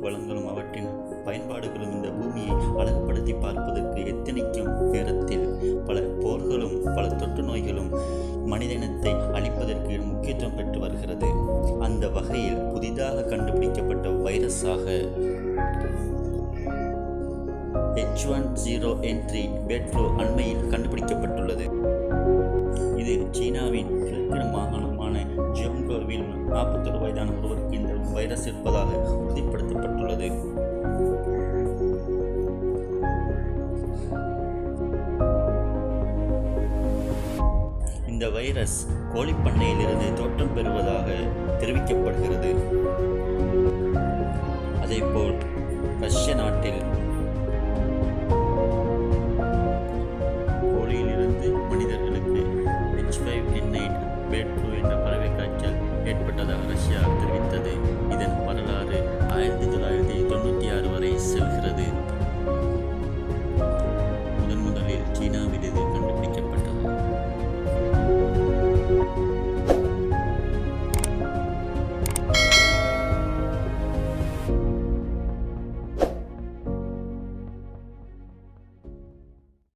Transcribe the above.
வளங்களும் அவற்றின் பயன்பாடுகளும் இந்த பூமியை அழகுபடுத்தி பார்ப்பதற்கு எத்தனைக்கும் நேரத்தில் பல போர்களும் பல தொற்று நோய்களும் மனிதனத்தை அழிப்பதற்கு முக்கியத்துவம் பெற்று வருகிறது. அந்த வகையில் புதிதாக கண்டுபிடிக்கப்பட்ட வைரஸாக H10N3 பேர்ட் ஃப்ளூ அண்மையில் கண்டுபிடிக்கப்பட்டுள்ளது. இது சீனாவின் கிழக்கு மாகாணமான ஜியோங்கோவில் 41 வயதான ஒருவருக்கு இந்த வைரஸ் இருப்பதாக உறுதிப்படுத்தப்பட்டுள்ளது. இந்த வைரஸ் கோழிப்பண்ணையிலிருந்து தோற்றம் பெறுவதாக தெரிவிக்கப்படுகிறது. அதேபோல் ரஷ்ய நாட்டில்